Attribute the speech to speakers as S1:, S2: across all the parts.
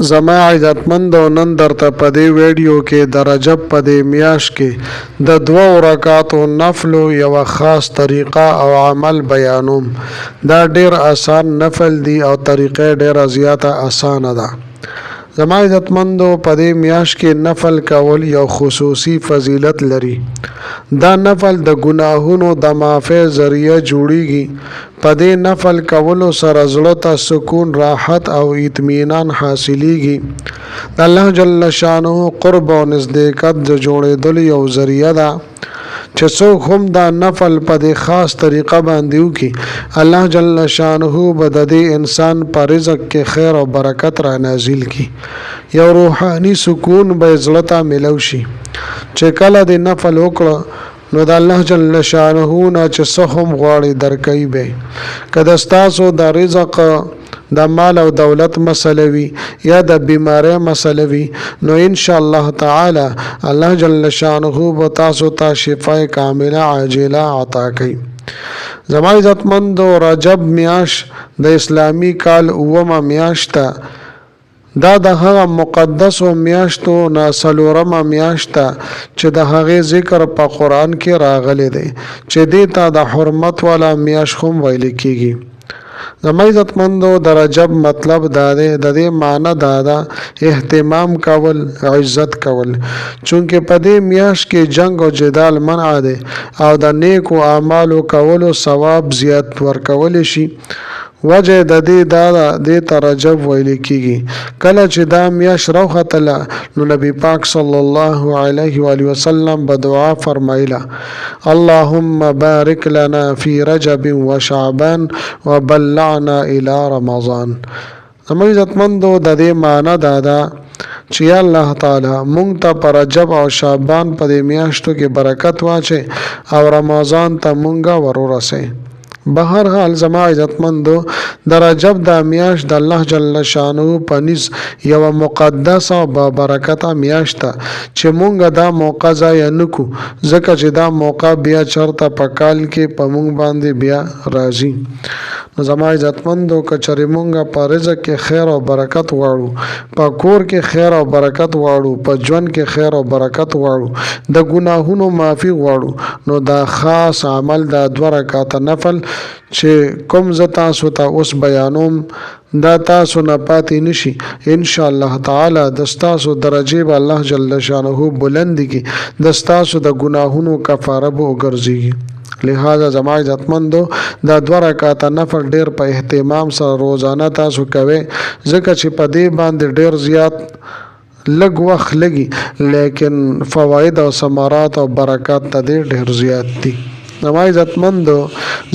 S1: زما عزتمندو نن درته په دې ویډیو کې د رجب په دې میاشت کې د 2 رکعاتو نفلو یوه خاص طریقه او عمل بیانوم. دا ډیر آسان نفل دی او طریقه ډیره زیاته اسانه ده. زما عزتمندو په دې میاشت کې نفل کول یو خصوصي فضیلت لري. دا نفل د ګناهونو د معافی ذریعہ جوړیږي. په دې نفل کولو سره زړه ته سکون، راحت او اطمینان حاصلیږي. د الله جل شانه قرب او نزدېکت د جوړېدلو یو ذریعہ ده. چې څوک هم دا نفل په دې خاص طریقه باندې وکړي، الله جل شانه به د دې انسان په رزق کې خیر او برکت را نازل کړي. یو روحاني سکون به زړه ته ملو شي. چې کله دې نفل وکړه نو د الله جل شانه نه چې څه هم غواړي درکوي به. که د ستاسو د رزق د مال او دولت مسله وي یا د بیماری مسله وي، نو ان شاء الله تعالی الله جل شانه به تاسو ته شفای کامله عاجله عطا کوي. زما عزتمندو، رجب میاشت د اسلامی کال 9مه میاشت ده. دا د هغه مقدسو میاشتو نه څلورمه میاشت ده چې د هغې ذکر په قرآن کې راغلی دی، چې دې ته د حرمت والا میاشت هم ویل کېږي. زما عزتمندو، د رجب مطلب دا دی، د دې معنی دا ده اهتمام کول، عزت کول. چونکه په دې میاشت کې جنگ او جدال منع دی او د نیکو اعمالو کولو ثواب زیات ورکول شي. وجه د دې دا دې ته رجب ویل کېږي. کله چې دا میاشت راوختله نو نبی پاک صلی الله علیه و آله وسلم به دعا فرمایله: اللهم بارک لنا فی رجب و شعبان وبلغنا الی رمضان. زموږ عزتمندو، د دې معنی دا ده چې یا الله تعالی مونږ ته په رجب او شعبان په دې میاشتو کې برکت واچي او رمضان ته مونږه ورورسي. بهر حال زما عزتمندو، د رجب د میاشت د الله جل شانه په نس یو مقدس او بابرکته میاشت ده چې مونږ دا موقع ضایع نکو، ځکه چې دا موقع بیا چرته په کال کې په مونږ باندې بیا راځي. نو زما عزتمندو، که چېرې مونږ په رزق کې خیر او برکت غواړو، په کور کې خیر او برکت غواړو، په ژوند کې خیر او برکت غواړو، د ګناهونو معافي غواړو، نو دا خاص عمل د 2 رکعاته نفل چې کوم زه تاسو ته اوس بیانوم، دا تاسو نه پاتې نشي. ان شاء الله تعالی د ستاسو درجه به الله جل شانه بلند کړي، د ستاسو د ګناهونو کفاره به وګرځي. لہذا زما عزتمندو، دا 2 رکعاته نفل ډیر په اهتمام سره روزانه تاسو کوئ، ځکه چې په دې باندې ډیر زیات لږ وخت لګي، لیکن فواید او ثمرات او برکات ته ډیر زیات دي. زما عزتمندو،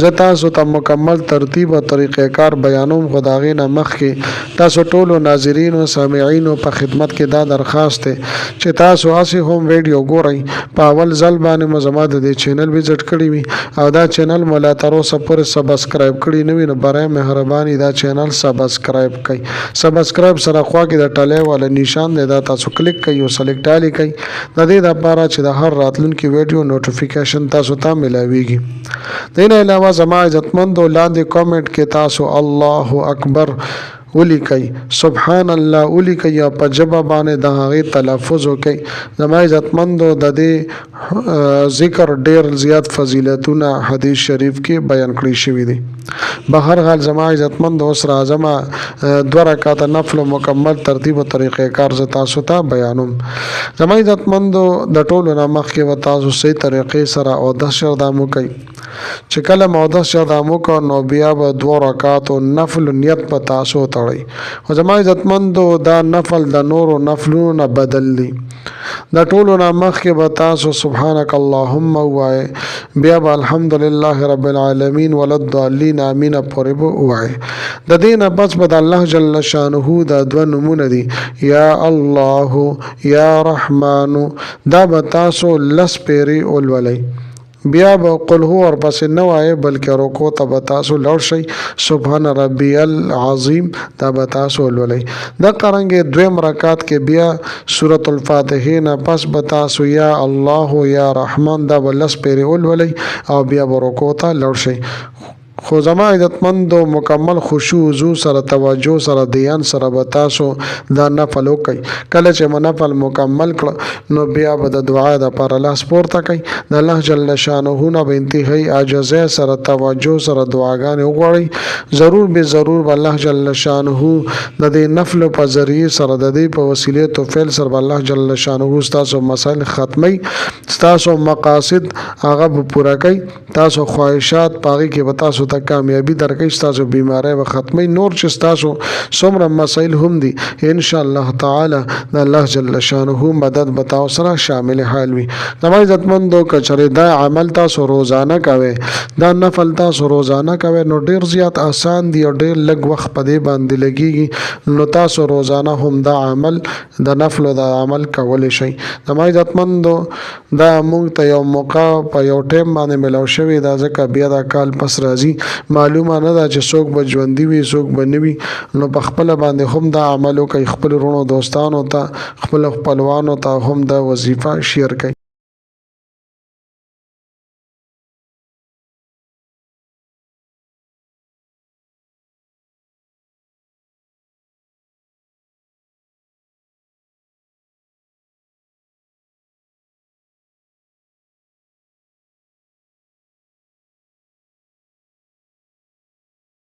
S1: زه تاسو ته مکمل ترتیب او طریقې کار بیانوم، خو د هغې نه مخکې تاسو ټولو ناظرینو سامعینو په خدمت کې دا درخواست دی چې تاسو هسې هم ویډیو ګورئ، په اول ځل باندې مو زما د دې چینل وزټ کړی وي او دا چینل مو لا تر اوسه پورې سبسکرایب کړی نه وي، نو برای مهرباني دا چینل سبسکرایب کړئ. سبسکرایب سره خوا کې د ټلۍ والا نشان دی، دا تاسو کلیک کړئ او سلیکټ ډالې کړئ، د دې دپاره چې د هر راتلونکي ویډیو نوټیفیکیشن تاسو ته ملاوي. دین علاوه زما عزتمندو، لاندې کامنټ کې تاسو الله اکبر ولیکئ، سبحان الله ولیکئ یا په ژبه باندې د هغې تلفظ وکئ. زما عزتمندو، د دې ذکر ډیر زیات فضیلتونه حدیث شریف کې بیان کړي شوي دي. بهر حال زما عزتمندو، اوس راځم 2 رکعاته نفل مکمل ترتیب او طریقې کار زه تاسو ته بیانوم. زما عزتمندو، د ټولو نه مخکې به تاسو صحیح طریقې سره اودس اقدام وکئ. چې کله مو اودس اقدام وکړو نو بیا به 2 رکعاتو نفل نیت په تاسو تړئ. خو زما عزتمندو، دا نفل د نورو نفلونو نه بدل دی. د ټولو نه مخکې به تاسو سبحانک اللهم ووایئ، بیا به الحمدلله رب العالمین وللضالین امین پورې به ووایئ. د دې نه پس به د الله جل شانه د 2 نومونه دي، یا الله یا رحمانو، دا به تاسو 10 پیرې ولولئ. بیا به قل هو ورپسې نه وایئ، بلکې رکوع ته به تاسو لاړ شئ، سبحان ربی العظیم دا به تاسو ولولئ. دغه رنګې 2م رکعت کې بیا سورة الفاتحې نه پس به تاسو یا الله یا رحمان دا به 10 پیرې ولولئ او بیا به رکوع ته لاړ شئ. خو زما عزتمندو مکمل خشوع وضو سره توجه سره دیان سره به تاسو دا نفل وکئ. کله چې مو نفل مکمل کړه نو بیا به د دعا دپاره لاس پورته کئ. د الله جل شانه نه به انتهایی عاجزۍ سره توجه سره دعاګانې وغواړئ. ضرور به ضرور به الله جل شانه د دې نفل په ذریعې سره د دې په وسیلې توفیل سره به الله جل شانه ستاسو مسائل ختمي، ستاسو مقاصد هغه به پوره کوي، تاسو خواهشات پاغي کې به تاسو ته کامیابی درکړي، ستاسو بیماری به ختمي. نور چې تاسو څومره مسائل هم دي ان شاء الله تعالی د الله جل شانه مدد به تاسو سره شامل حال وي. زما عزتمندو کچره دا عمل تاسو روزانه کوئ، دا نفل تاسو روزانه کوئ نو ډیر زیات آسان دی او ډیر لږ وخت په دې باندې لګیږي. نو تاسو روزانه هم دا عمل د نفل او د عمل کولی شئ. زما عزتمندو دا موږ ته یو موقع په یو ټیم باندې ملو شوی دا ځکه بیا دا کال پس راځي، معلومه نه ده چې څوک به ژوندي وي څوک به نه وي. نو په خپله باندې هم دا عمل وکړئ، خپل وروڼو دوستانو ته خپل خپلوانو ته هم دا وظیفه شیر کړئ.